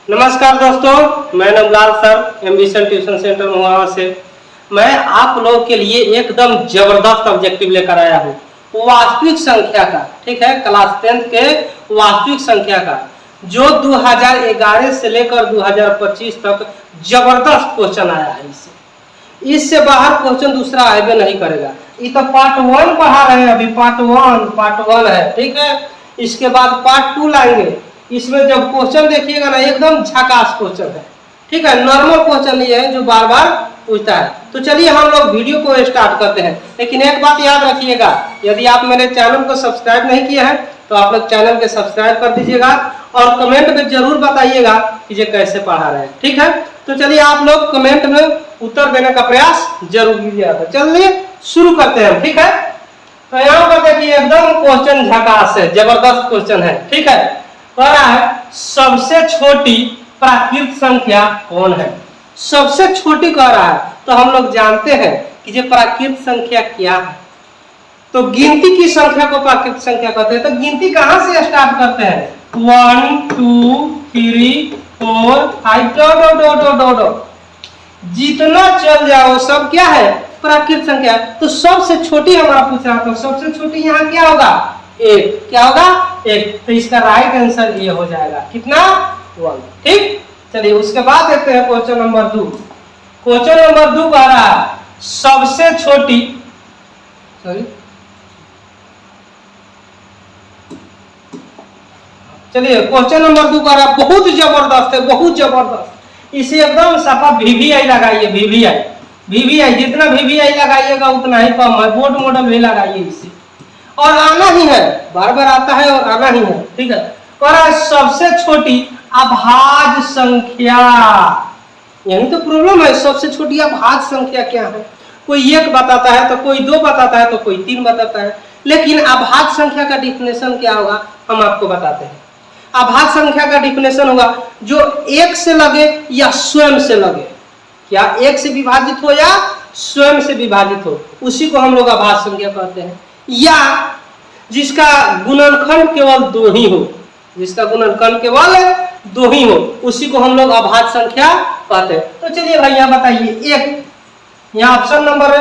नमस्कार दोस्तों, मैं नवलाल सर एम्बिशन ट्यूशन सेंटर मुहावा से मैं आप लोगों के लिए एकदम जबरदस्त ऑब्जेक्टिव लेकर आया हूँ वास्तविक संख्या का। ठीक है, क्लास 10 के वास्तविक संख्या का जो 2011 से लेकर 2025 तक जबरदस्त क्वेश्चन आया है। इससे बाहर क्वेश्चन दूसरा आएगा नहीं करेगा। ये तो पार्ट 1 पढ़ा रहे हैं, अभी पार्ट वन है। ठीक है, इसके बाद पार्ट 2 लाएंगे। इसमें जब क्वेश्चन देखिएगा ना, एकदम झकास क्वेश्चन है। ठीक है, नॉर्मल क्वेश्चन नहीं है जो बार बार पूछता है। तो चलिए हम लोग वीडियो को स्टार्ट करते हैं। लेकिन एक बात याद रखिएगा, यदि आप मेरे चैनल को सब्सक्राइब नहीं किए हैं तो आप लोग चैनल को सब्सक्राइब कर दीजिएगा और कमेंट में जरूर बताइएगा कि ये कैसे पढ़ा रहे हैं। ठीक है, तो चलिए आप लोग कमेंट में उत्तर देने का प्रयास जरूर कीजिएगा। चलिए शुरू करते हैं। ठीक है, तो यहाँ पर देखिए एकदम क्वेश्चन झकास है, जबरदस्त क्वेश्चन है। ठीक है, कह रहा है सबसे छोटी प्राकृत संख्या कौन है। सबसे छोटी कह रहा है, तो हम लोग जानते हैं कि ये प्राकृत संख्या क्या है। तो गिनती की संख्या को प्राकृत संख्या कहते हैं। तो गिनती कहां से स्टार्ट करते हैं? 1 2 3 4 5 जितना चल जाओ सब क्या है? प्राकृत संख्या। तो सबसे छोटी हमारा पूछ रहा था, सबसे छोटी यहाँ क्या होगा? 1। क्या होगा? 1। तो इसका राइट आंसर ये हो जाएगा। कितना? 1। ठीक, चलिए उसके बाद देखते हैं क्वेश्चन नंबर 2। क्वेश्चन नंबर 2 कह रहा है सबसे छोटी चलिए क्वेश्चन नंबर 2 कह रहा है बहुत जबरदस्त है, बहुत जबरदस्त। इसे एकदम सफा वीवीआई लगाइए। वीवीआई जितना वीवीआई लगाइएगा उतना ही कम है। बोर्ड मॉडल भी लगाइए इसे, और आना ही है, बार बार आता है और आना ही है। ठीक है, और सबसे छोटी अभाज्य संख्या, यही तो प्रॉब्लम है। सबसे छोटी अभाज्य संख्या क्या है? कोई 1 बताता है, तो कोई 2 बताता है, तो कोई 3 बताता है। लेकिन अभाज्य संख्या का डिफिनेशन क्या होगा हम आपको बताते हैं। अभाज्य संख्या का डिफिनेशन होगा जो 1 से लगे या स्वयं से लगे। क्या 1 से विभाजित हो या स्वयं से विभाजित हो, उसी को हम लोग अभाज्य संख्या कहते हैं। या जिसका गुणनखंड केवल 2 ही हो, जिसका गुणनखंड केवल 2 ही हो, उसी को हम लोग अभाज्य संख्या कहते हैं। तो चलिए भाई यहाँ बताइए 1, यहाँ ऑप्शन नंबर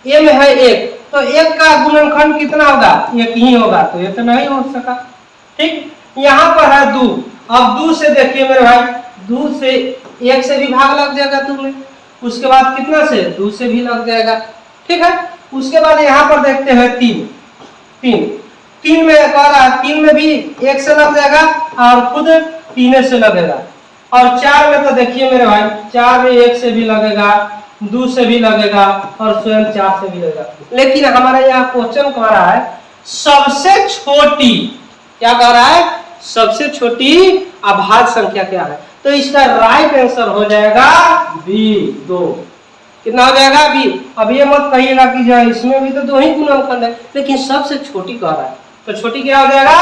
ए में है 1, तो 1 का गुणनखंड कितना होगा? 1 ही होगा, तो ये तो नहीं हो सका। ठीक, यहाँ पर है 2। अब 2 से देखिए मेरे भाई, 2 से 1 से भी भाग लग जाएगा 2 में, उसके बाद कितना से? 2 से भी लग जाएगा। ठीक है, उसके बाद यहाँ पर देखते हैं 3 में कह रहा है 3 में भी 1 से लग जाएगा और खुद 3 से लगेगा। और 4 में तो देखिए मेरे भाई, 4 में 1 से भी लगेगा, 2 से भी लगेगा और स्वयं 4 से भी लगेगा। लेकिन हमारे यहाँ क्वेश्चन कह रहा है सबसे छोटी, क्या कह रहा है? सबसे छोटी अभाज्य संख्या क्या है? तो इसका राइट आंसर हो जाएगा बी, 2। कितना हो जाएगा? बी। अब ये मत कहिएगा कि जो इसमें भी तो 2 ही गुणनखंड है, लेकिन सबसे छोटी कह रहा है, तो छोटी क्या हो जाएगा?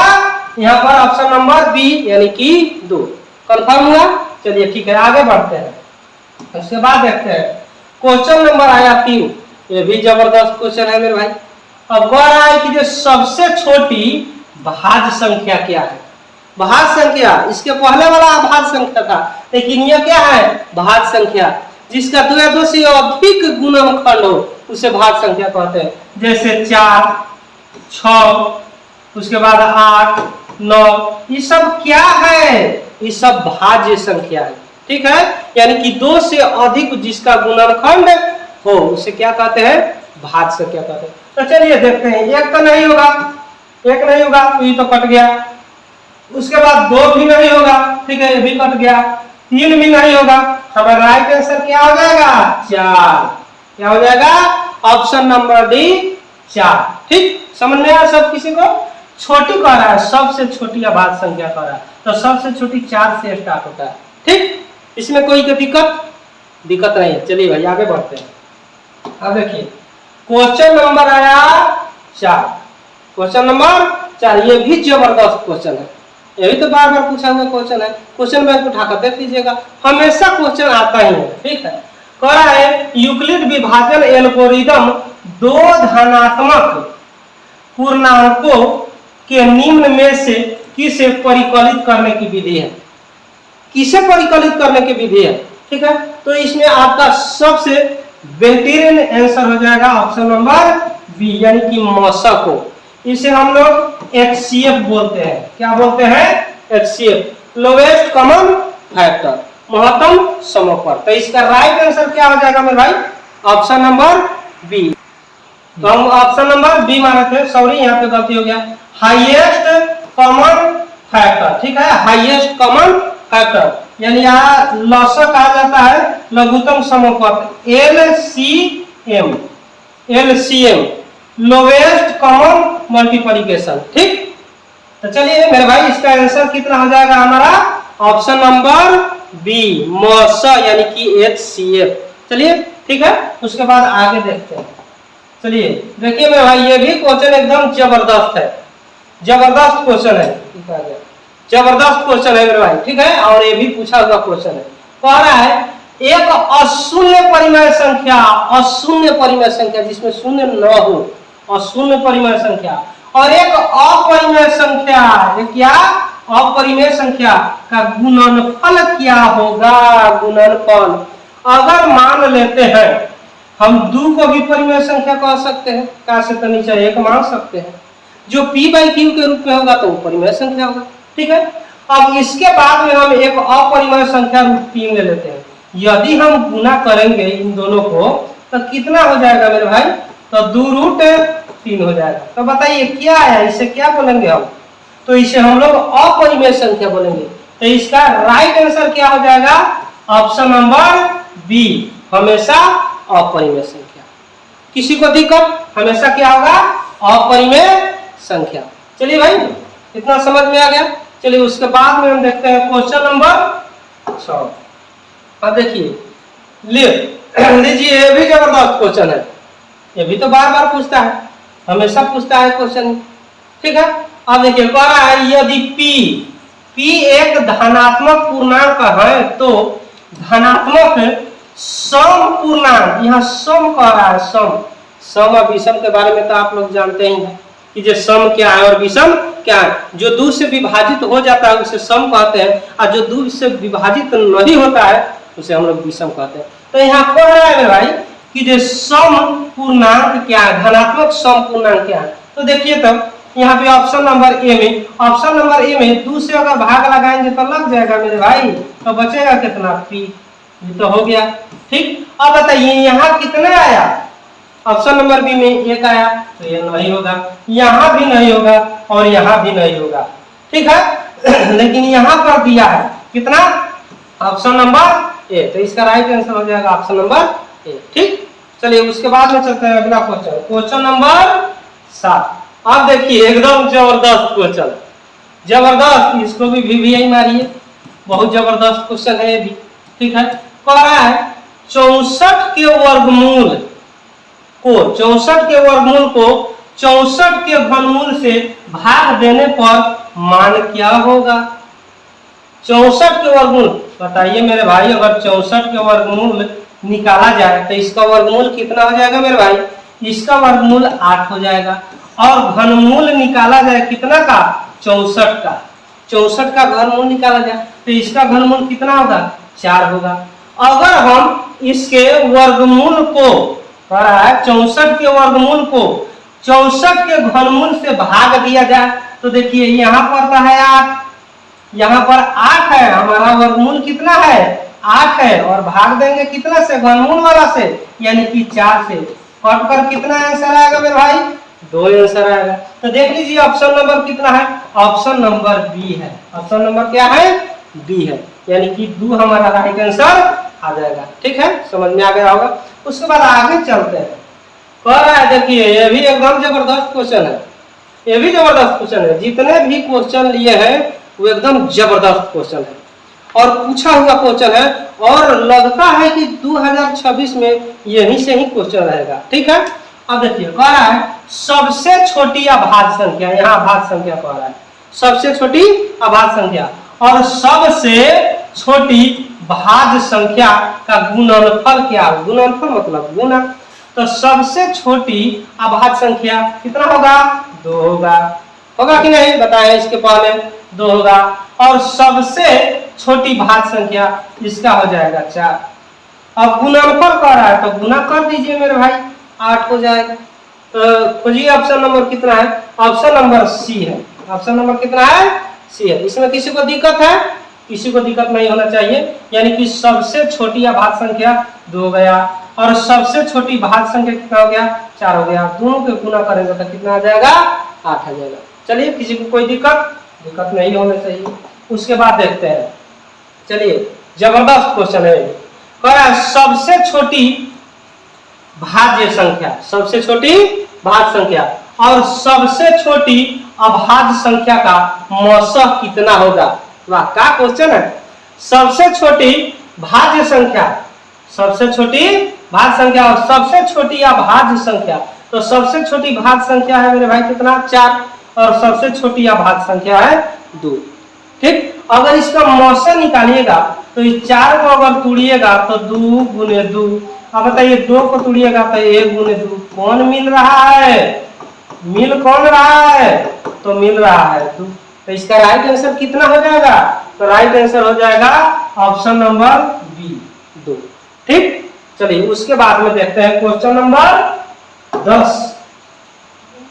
यहाँ पर ऑप्शन नंबर बी यानी कि 2 कंफर्म हुआ। चलिए ठीक है, आगे बढ़ते हैं। उसके बाद देखते हैं क्वेश्चन नंबर आया 3। ये भी जबरदस्त क्वेश्चन है मेरे भाई। अब कह रहा है कि जो सबसे छोटी भाज्य संख्या क्या है? भाज्य संख्या, इसके पहले वाला अभाज्य संख्या था, लेकिन यह क्या है? भाज्य संख्या। जिसका 2 या 2 से अधिक गुणनखंड हो उसे भाज्य संख्या कहते हैं। जैसे 4, 6, उसके बाद 8, 9, ये सब क्या है? ये सब भाज्य संख्या है। ठीक है, यानी कि 2 से अधिक जिसका गुणनखंड हो उसे क्या कहते हैं? भाज्य संख्या कहते हैं। तो चलिए देखते हैं। 1 तो नहीं होगा, 1 नहीं होगा, तो ये तो कट गया। उसके बाद 2 भी नहीं होगा, ठीक है, ये भी कट गया। 3 भी नहीं होगा। हमारा राइट आंसर क्या हो जाएगा? 4। क्या हो जाएगा? Option number D, 4। ठीक, समझ में आया सब किसी को? छोटी कह रहा है, सबसे छोटी अभाज्य संख्या कह रहा है, तो सबसे छोटी 4 से स्टार्ट होता है। ठीक, इसमें कोई दिक्कत नहीं है। चलिए भाई आगे बढ़ते हैं। अब देखिए क्वेश्चन नंबर आया 4। क्वेश्चन नंबर 4 ये भी जबरदस्त क्वेश्चन है। ये भी तो बार बार पूछा हुआ क्वेश्चन है। क्वेश्चन बैंक उठाकर देख लीजिएगा, हमेशा क्वेश्चन आता ही है। ठीक है, कह रहा है यूक्लिड विभाजन एल्गोरिदम 2 धनात्मक पूर्णांकों के निम्न में से किसे परिकलित करने की विधि है? किसे परिकलित करने की विधि है, ठीक है। तो इसमें आपका सबसे बेहतरीन आंसर हो जाएगा ऑप्शन नंबर बी, यानी कि मौसा को। इसे हम लोग एचसीएफ बोलते हैं। क्या बोलते हैं? एचसीएफ, लोवेस्ट कॉमन फैक्टर, महत्तम समफल। तो इसका राइट आंसर क्या हो जाएगा मेरे भाई? Option number B. तो हम ऑप्शन नंबर बी माने थे, सॉरी यहाँ पे गलती हो गया, हाईएस्ट कॉमन फैक्टर, ठीक है, हाईएस्ट कॉमन फैक्टर, यानी यहाँ लॉसा कहा जाता है लघुत्तम समपद, LCM, LCM, lowest common multiplication, ठीक। तो चलिए मेरे भाई इसका आंसर कितना हो जाएगा हमारा? ऑप्शन नंबर बी, मौसा, यानी कि एचसीएफ। चलिए ठीक है, उसके बाद आगे देखते हैं। चलिए देखिए मेरे भाई, ये भी क्वेश्चन एकदम जबरदस्त है, जबरदस्त क्वेश्चन है, जबरदस्त क्वेश्चन है मेरे भाई, ठीक है। और ये भी पूछा हुआ क्वेश्चन है। कह रहा है एक अशून्य परिमेय संख्या, अशून्य परिमेय संख्या जिसमें शून्य न हो, अशून्य परिमेय संख्या, और एक अपरिमेय संख्या, क्या? अपरिमेय संख्या का गुणनफल क्या होगा? गुणनफल अगर मान लेते हैं हम 2 को भी परिमेय संख्या कह सकते हैं, का से तो नीचे 1 मान सकते हैं, जो p/q के रूप में होगा तो वो परिमेय संख्या होगा, ठीक है। अब इसके बाद में हम एक अपरिमेय संख्या रूट 3 ले लेते हैं। यदि हम गुना करेंगे इन दोनों को तो कितना हो जाएगा मेरे भाई? तो 2√3 हो जाएगा। तो बताइए क्या है, इसे क्या बोलेंगे हम? तो इसे हम लोग अपरिमेय संख्या बोलेंगे। तो इसका राइट आंसर क्या हो जाएगा? ऑप्शन नंबर बी, हमेशा अपरिमेय संख्या। किसी को दिक्कत? हमेशा क्या होगा? अपरिमेय संख्या। चलिए भाई इतना समझ में आ गया। चलिए उसके बाद में हम देखते हैं क्वेश्चन नंबर 6। अब देखिए लीजिए, ये भी जबरदस्त क्वेश्चन है, ये भी तो बार बार पूछता है, हमेशा पूछता है क्वेश्चन, ठीक है। अब देखिए कह रहा है यदि p एक धनात्मक पूर्णांक है तो धनात्मक सम पूर्णांक, यहाँ सम कह रहा है, सम और विषम के बारे में तो आप लोग जानते ही हैं कि जो सम क्या है और विषम क्या है। जो 2 से विभाजित हो जाता है उसे सम कहते हैं, और जो 2 से विभाजित नहीं होता है उसे हम लोग विषम कहते हैं। तो यहाँ कह रहा है मेरे भाई कि जो सम पूर्णांक क्या है, धनात्मक सम पूर्णांक क्या है। तो देखिए तब यहाँ पे ऑप्शन नंबर ए में, ऑप्शन नंबर ए में 2 से अगर भाग लगाएंगे तो लग जाएगा मेरे भाई, तो बचेगा कितना? p, ये तो हो गया, ठीक। अब बताइए यहाँ कितना आया? ऑप्शन नंबर बी में 1 आया, तो ये नहीं होगा, यहाँ भी नहीं होगा और यहाँ भी नहीं होगा, ठीक है। लेकिन यहाँ पर दिया है कितना? ऑप्शन नंबर ए, तो इसका राइट आंसर हो जाएगा ऑप्शन नंबर ए, ठीक। चलिए उसके बाद में चलते हैं अगला क्वेश्चन, क्वेश्चन नंबर 7। आप देखिए एकदम जबरदस्त क्वेश्चन, जबरदस्त, इसको भी VVI मारिए, बहुत जबरदस्त क्वेश्चन है ये भी, ठीक है। कह रहा है 64 के वर्गमूल को, 64 के वर्गमूल को 64 के घनमूल से भाग देने पर मान क्या होगा? 64 के वर्गमूल, बताइए मेरे भाई, अगर 64 के वर्गमूल निकाला जाए तो इसका वर्गमूल कितना हो जाएगा मेरे भाई? इसका वर्गमूल 8 हो जाएगा, और घनमूल निकाला जाए कितना का? 64 का, 64 का घनमूल निकाला जाए तो इसका घनमूल कितना होगा? 4 होगा। अगर हम इसके वर्गमूल को, 64 के वर्गमूल को 64 के घनमूल से भाग दिया जाए तो देखिए यहाँ पर तो है 8, यहाँ पर 8 है, हमारा वर्गमूल कितना है? 8 है, और भाग देंगे कितना से? घनमूल वाला से, यानी कि 4 से। कट कर कितना आंसर आएगा मेरे भाई? 2 आंसर आएगा। तो देख लीजिए ऑप्शन नंबर कितना है? ऑप्शन नंबर बी है। ऑप्शन नंबर क्या है? बी है, यानी कि 2 हमारा राइट आंसर आ जाएगा, ठीक है। समझ में आ गया होगा। उसके बाद आगे चलते हैं। कह रहा है देखिए ये भी एकदम जबरदस्त क्वेश्चन है, ये भी जबरदस्त क्वेश्चन है, जितने भी क्वेश्चन लिए हैं वो एकदम जबरदस्त क्वेश्चन है और पूछा हुआ क्वेश्चन है, और लगता है कि 2026 में यहीं से ही क्वेश्चन रहेगा, ठीक है। अब देखिए कह रहा है सबसे छोटी अभाज्य संख्या, यहाँ अभाज्य संख्या कह रहा है, सबसे छोटी अभाज्य संख्या और सबसे छोटी भाज्य संख्या का गुणनफल क्या? गुणनफल मतलब गुना। तो सबसे छोटी अभाज्य संख्या कितना होगा? 2 होगा, होगा कि नहीं बताएं? इसके पहले 2 होगा। और सबसे छोटी भाज्य संख्या, इसका हो जाएगा 4। अब गुणनफल कर रहा है तो गुना कर दीजिए मेरे भाई, 8 हो जाएगा। तो खोजिए ऑप्शन नंबर कितना है, ऑप्शन नंबर सी है। ऑप्शन नंबर कितना है, सी है। इसमें किसी को दिक्कत है, किसी को दिक्कत नहीं होना चाहिए। यानी कि सबसे छोटी अभाज्य संख्या 2 हो गया और सबसे छोटी भाज्य संख्या कितना हो गया, 4 हो गया। दोनों के गुना करेंगे तो कितना आ जाएगा, 8 आ जाएगा। चलिए, किसी को कोई दिक्कत नहीं होना चाहिए। उसके बाद देखते हैं, चलिए जबरदस्त क्वेश्चन है। कह रहा है सबसे छोटी भाज्य संख्या, सबसे छोटी भाज्य संख्या और सबसे छोटी अभाज्य संख्या का मौसक कितना होगा। वाह, क्या क्वेश्चन है। सबसे छोटी भाज्य संख्या, सबसे छोटी भाज्य संख्या और सबसे छोटी अभाज्य संख्या। तो सबसे छोटी भाज्य संख्या है मेरे भाई कितना, 4 और सबसे छोटी अभाज्य संख्या है 2। ठीक, अगर इसका मौसक निकालिएगा तो इस 4 को अगर तोड़िएगा तो 2 गुने 2। अब बताइए 2 को तोड़िएगा तो 1 गुने 2। कौन मिल रहा है, मिल कौन रहा है, तो मिल रहा है 2। तो इसका राइट आंसर कितना हो जाएगा, तो राइट आंसर हो जाएगा ऑप्शन नंबर बी, 2। ठीक, चलिए उसके बाद में देखते हैं क्वेश्चन नंबर 10।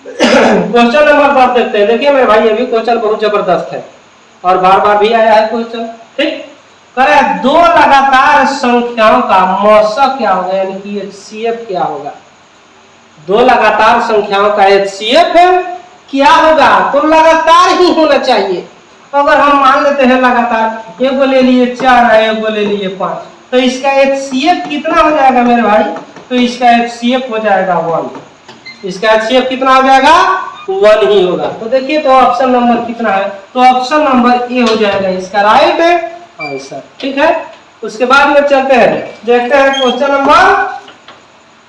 क्वेश्चन नंबर 10 देखते हैं। देखिए मेरे भाई, ये भी क्वेश्चन बहुत जबरदस्त है और बार बार भी आया है क्वेश्चन। ठीक, करे 2 लगातार संख्याओं का मौसक क्या होगा, यानी कि HCF क्या होगा। 2 लगातार संख्याओं का HCF क्या होगा, तो लगातार ही होना चाहिए। अगर हम मान लेते हैं लगातार, एक को ले लिए 4 है, एक को ले लिए 5, तो इसका HCF कितना हो जाएगा मेरे भाई, तो इसका HCF हो जाएगा 1। इसका HCF कितना हो जाएगा, 1 ही होगा। तो देखिए तो ऑप्शन नंबर कितना है, तो ऑप्शन नंबर ए हो जाएगा इसका राइट आंसर। ठीक है, उसके बाद में चलते हैं, देखते हैं क्वेश्चन नंबर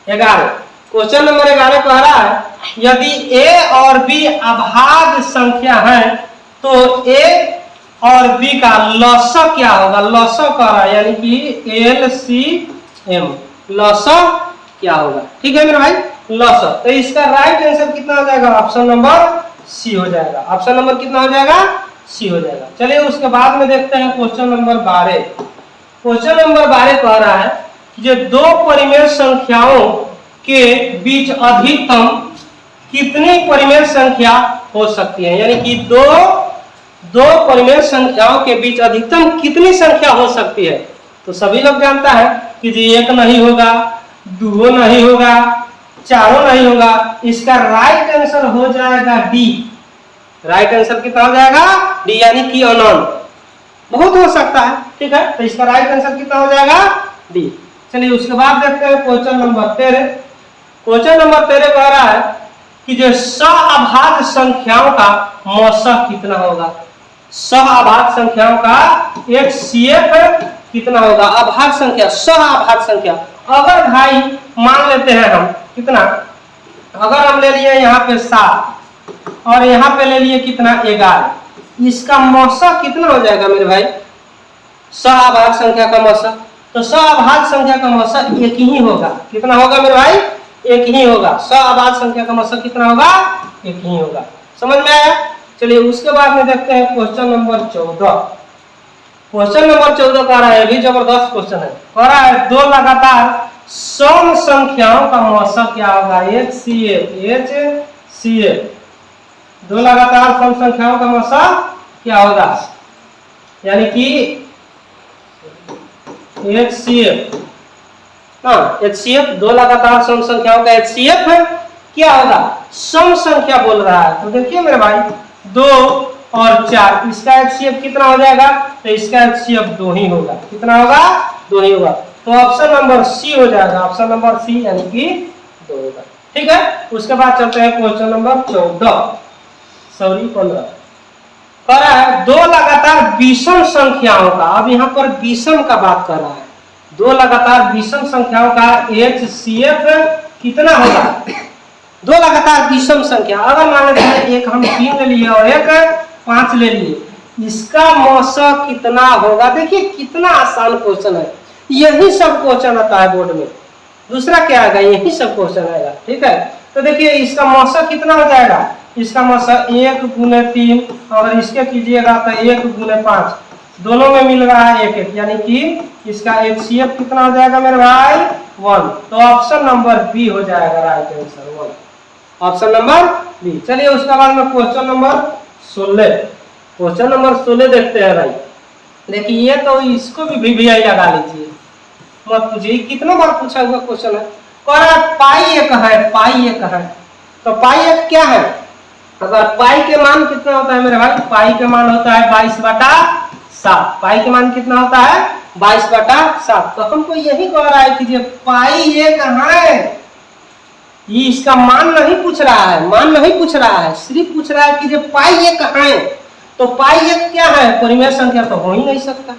11। क्वेश्चन नंबर 11 कह रहा है यदि ए और बी अभाज्य संख्या है तो ए और बी का लसक क्या होगा। लसक कह रहा है, यानी कि LCM, लसक क्या होगा। ठीक है मेरे भाई, लसक। तो इसका राइट आंसर कितना हो जाएगा, ऑप्शन नंबर सी हो जाएगा। ऑप्शन नंबर कितना हो जाएगा, सी हो जाएगा। चलिए उसके बाद में देखते हैं क्वेश्चन नंबर 12। क्वेश्चन नंबर 12 कह रहा है कि 2 परिमेय संख्याओं के बीच अधिकतम कितनी परिमेय संख्या हो सकती है, यानी कि दो परिमेय संख्याओं के बीच अधिकतम कितनी संख्या हो सकती है। तो सभी लोग जानता है कि जी 1 नहीं होगा, 2 नहीं होगा, 4 नहीं होगा। इसका राइट आंसर हो जाएगा डी। राइट आंसर कितना हो जाएगा, डी, यानी कि अनंत। बहुत हो सकता है। ठीक है, तो इसका राइट आंसर कितना हो जाएगा, डी। चलिए उसके बाद देखते हैं क्वेश्चन नंबर 13। क्वेश्चन नंबर 13 कह रहा है कि जो सहअभाज्य संख्याओं का मौसक कितना होगा। सहअभाज्य संख्याओं का HCF कितना होगा। अभाज्य संख्या, सहअभाज्य संख्या। अगर भाई मान लेते हैं हम कितना, अगर हम ले लिए यहाँ पे 7 और यहाँ पे ले लिए कितना 11, इसका मौसक कितना हो जाएगा मेरे भाई, सहअभाज्य संख्या का मौसक। तो सहअभाज्य संख्या का मौसक 1 ही होगा। कितना होगा मेरे भाई, 1 ही होगा। सहअभाज्य संख्या का मौसक कितना होगा, 1 ही होगा। समझ में आया। चलिए उसके बाद में देखते हैं क्वेश्चन नंबर 14। क्वेश्चन नंबर 14 कह रहा है, भी जबरदस्त क्वेश्चन है। कह रहा है 2 लगातार सम संख्याओं का मौसक क्या होगा, HCF। 2 लगातार सम संख्याओं का मौसक क्या होगा, यानी कि HCF। HCF 2 लगातार सम संख्याओं का HCF है क्या होगा, सम संख्या बोल रहा है। तो देखिए मेरे भाई 2 और 4, इसका HCF कितना हो जाएगा, तो इसका HCF 2 ही होगा। कितना होगा, 2 ही होगा। तो ऑप्शन नंबर सी हो जाएगा। ऑप्शन नंबर सी यानी कि 2 होगा। ठीक है, उसके बाद चलते हैं क्वेश्चन नंबर 15। कह रहा है 2 लगातार विषम संख्याओं का, अब यहाँ पर विषम का बात कर रहा है, 2 लगातार विषम संख्याओं का HCF कितना होगा। 2 लगातार विषम संख्या, अगर मान लेते हैं एक हम 3 ले लिए और एक 5 ले लिए, इसका मौसक कितना होगा। देखिए कितना आसान क्वेश्चन है, यही सब क्वेश्चन आता है बोर्ड में, दूसरा क्या आएगा, यही सब क्वेश्चन आएगा। ठीक है, तो देखिए इसका मौसक कितना हो जाएगा, इसका मौसक 1 गुने 3, अगर इसके कीजिएगा तो 1 गुने 5, दोनों में मिल रहा है एक एक, यानी कि इसका HCF कितना हो जाएगा मेरे भाई 1। तो ऑप्शन नंबर बी हो जाएगा right answer 1, option number B. चलिए उसके बाद में क्वेश्चन नंबर 16, क्वेश्चन नंबर 16 देखते हैं भाई। देखिए ये तो इसको भी VI लगा लीजिए, मत पूछिए, कितना बार पूछा हुआ क्वेश्चन है। कह रहा है पाई एक है, पाई एक है, तो पाई एक क्या है। अगर पाई के मान कितना होता है मेरे भाई, पाई के मान होता है 22/7। पाई के मान कितना होता है 22/7। तो हमको यही कह रहा है कि पाई ये कहाँ है, ये इसका मान नहीं पूछ रहा है, मान नहीं पूछ रहा है, सिर्फ पूछ रहा है कि पाई ये कहाँ है। तो पाई एक क्या है, परिमेय संख्या तो हो ही नहीं सकता,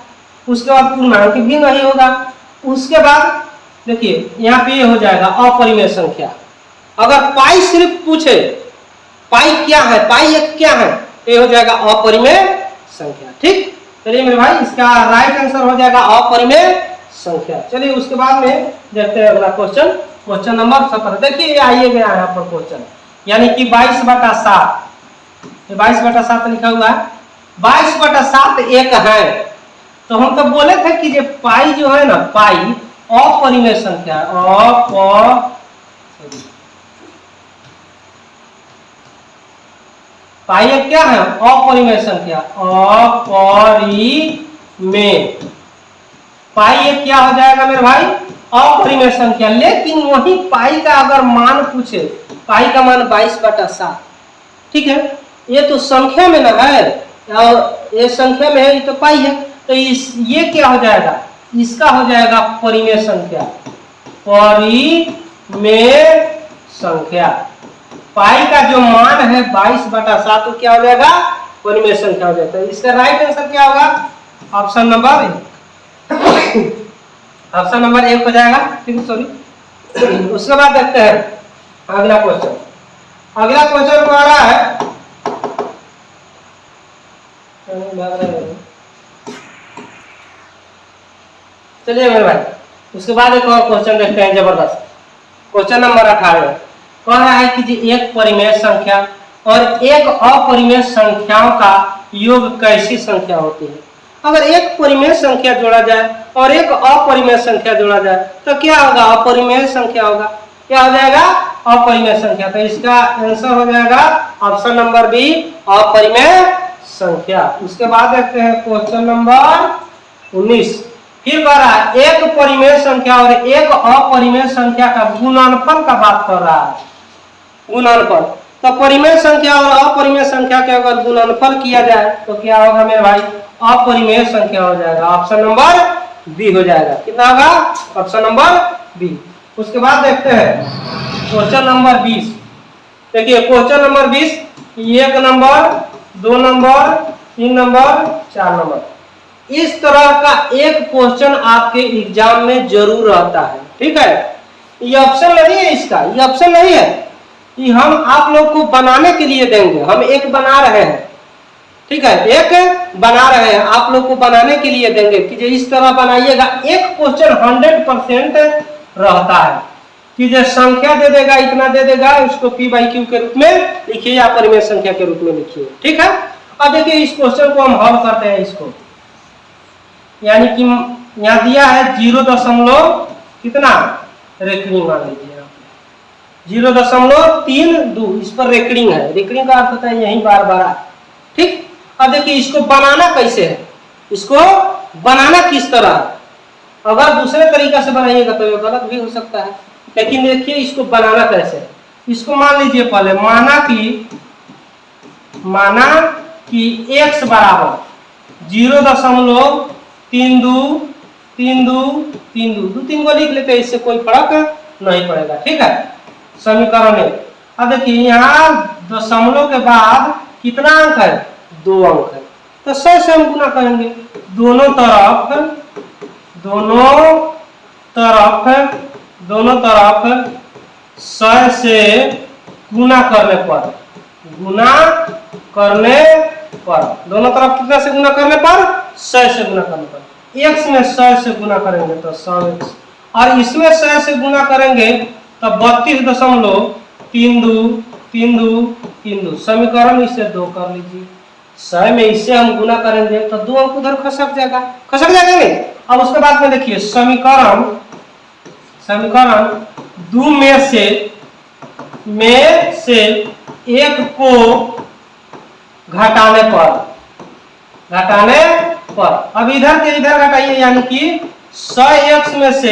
उसके बाद पूर्णांक भी नहीं होगा। उसके बाद देखिए यहाँ पे ये हो जाएगा अपरिमेय संख्या। अगर पाई सिर्फ पूछे पाई क्या है, पाई एक क्या है, तो ये हो जाएगा अपरिमेय संख्या। ठीक, चलिए मेरे भाई इसका राइट आंसर हो जाएगा अपरिमेय संख्या। चलिए उसके बाद में देखते हैं अगला क्वेश्चन, क्वेश्चन नंबर 17। देखिए आइए गया यहाँ पर क्वेश्चन, यानी कि 22/7, 22/7 लिखा हुआ है, 22/7 एक है। तो हम तो बोले थे कि जो पाई जो है ना, पाई अपरिमेय संख्या, पाई एक क्या है, अपरिमेय संख्या, अपरिमेय। पाई एक क्या हो जाएगा मेरे भाई, अपरिमेय संख्या। लेकिन वही पाई का अगर मान पूछे, पाई का मान 22/7, ठीक है, ये तो संख्या में ना है, और ये संख्या में है, ये तो पाई है, तो ये क्या हो जाएगा, इसका हो जाएगा परिमेय संख्या, परिमेय संख्या। पाई का जो मान है 22/7, तो क्या हो जाएगा, परिमेय संख्या हो जाता है। इसका राइट आंसर क्या होगा, ऑप्शन नंबर ऑप्शन नंबर 1 हो जाएगा। ठीक है, सॉरी। उसके बाद देखते हैं अगला क्वेश्चन। अगला क्वेश्चन को आ रहा है, चलिए मेरे भाई उसके बाद एक और क्वेश्चन देखते हैं, जबरदस्त। क्वेश्चन नंबर 18 कह रहा है कि जी एक परिमेय संख्या और एक अपरिमेय संख्याओं का योग कैसी संख्या होती है। अगर एक परिमेय संख्या जोड़ा जाए और एक अपरिमेय संख्या जोड़ा जाए तो क्या होगा, अपरिमेय संख्या होगा। क्या हो जाएगा, अपरिमेय संख्या। तो इसका आंसर हो जाएगा ऑप्शन नंबर बी, अपरिमेय संख्या। उसके बाद देखते हैं क्वेश्चन नंबर 19। फिर कह रहा है एक परिमेय संख्या और एक अपरिमेय संख्या का गुणनफल का बात कर रहा है, गुणनफल। तो परिमेय संख्या और अपरिमेय संख्या के अगर गुणनफल किया जाए तो क्या होगा मेरे भाई, अपरिमेय संख्या हो जाएगा, ऑप्शन नंबर बी हो जाएगा। कितना होगा, ऑप्शन नंबर बी। उसके बाद देखते हैं क्वेश्चन नंबर 20। देखिए question number 20, 1 number, 2 number, 3 number, 4 number, इस तरह का एक क्वेश्चन आपके एग्जाम में जरूर रहता है। ठीक है, ये ऑप्शन नहीं है, इसका ये ऑप्शन नहीं है, ये हम आप लोग को बनाने के लिए देंगे। हम एक बना रहे हैं, ठीक है, एक बना रहे हैं, आप लोग को बनाने के लिए देंगे कि जो इस तरह बनाइएगा। एक क्वेश्चन 100% रहता है कि जो संख्या दे देगा, इतना दे देगा, उसको P/Q के रूप में लिखिए या परिमेय संख्या के रूप में लिखिए। ठीक है, अब देखिए इस क्वेश्चन को हम हल करते हैं। इसको यानी कि यहाँ दिया है 0. कितना रेकरिंग मान लीजिए 0.32, इस पर रेकरिंग है, रेकरिंग का अर्थ होता है यही बार बार। ठीक, अब देखिए इसको बनाना कैसे है, इसको बनाना किस तरह। अगर दूसरे तरीका से बनाइएगा तो ये गलत भी हो सकता है, लेकिन देखिए इसको बनाना कैसे। इसको मान लीजिए पहले माना कि x बराबर 0.3232 2-3 को लिख लेते हैं, इससे कोई फर्क नहीं पड़ेगा। ठीक है, समीकरण 1। अब देखिए यहाँ दशमलव के बाद कितना अंक है, 2 अंक है, तो 100 से हम गुना करेंगे। दोनों तरफ 100 से गुना करने पर दोनों तरफ कितना से गुना करने पर, 100 से गुना करने पर। x में 100 से गुना करेंगे तो 100x, और इसमें 100 से गुना करेंगे तो 32.3232। समीकरण इसे 2 कर लीजिए। 100 में इससे हम गुना करेंगे तो 2 अंक उधर खसक जाएगा, खसक जाएगा नहीं। अब उसके बाद में देखिए समीकरण 2 में से 1 को घटाने पर अब इधर के इधर घटाइए, यानी कि 100x में से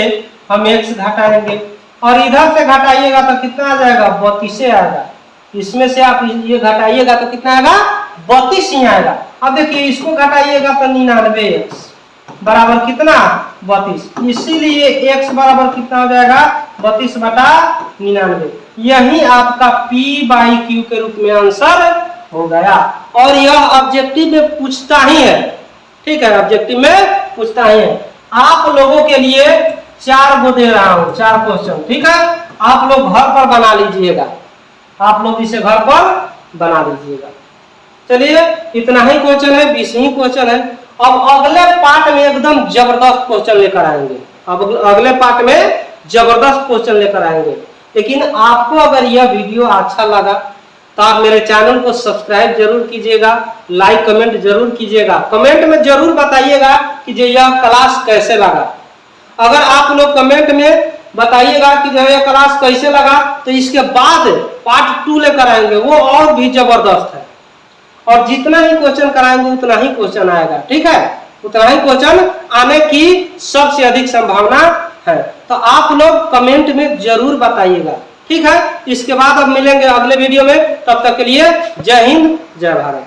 हम x घटाएंगे और इधर से घटाइएगा तो कितना आ जाएगा, 32 आएगा। इसमें से आप ये घटाइएगा तो कितना आएगा, 32 ही आएगा। अब देखिए इसको घटाइएगा तो 99x बराबर कितना, 32। इसीलिए x बराबर कितना हो जाएगा, 32/99। यही आपका p/q के रूप में आंसर हो गया। और यह ऑब्जेक्टिव में पूछता ही है, ठीक है, ऑब्जेक्टिव में पूछता ही है। आप लोगों के लिए 4 वो दे रहा हूं, 4 क्वेश्चन, ठीक है। आप लोग घर पर बना लीजिएगा, आप लोग इसे घर पर बना लीजिएगा। चलिए इतना ही क्वेश्चन है, 20 ही क्वेश्चन है। अब अगले पार्ट में एकदम जबरदस्त क्वेश्चन लेकर आएंगे, अब अगले पार्ट में जबरदस्त क्वेश्चन लेकर आएंगे। लेकिन आपको अगर यह वीडियो अच्छा लगा तो आप मेरे चैनल को सब्सक्राइब जरूर कीजिएगा, लाइक कमेंट जरूर कीजिएगा। कमेंट में जरूर बताइएगा कि जो यह क्लास कैसे लगा। अगर आप लोग कमेंट में बताइएगा कि जो यह क्लास कैसे लगा तो इसके बाद पार्ट 2 लेकर आएंगे, वो और भी जबरदस्त है। और जितना ही क्वेश्चन कराएंगे उतना ही क्वेश्चन आएगा, ठीक है, उतना ही क्वेश्चन आने की सबसे अधिक संभावना है। तो आप लोग कमेंट में जरूर बताइएगा, ठीक है। इसके बाद अब मिलेंगे अगले वीडियो में, तब तक के लिए जय हिंद जय भारत।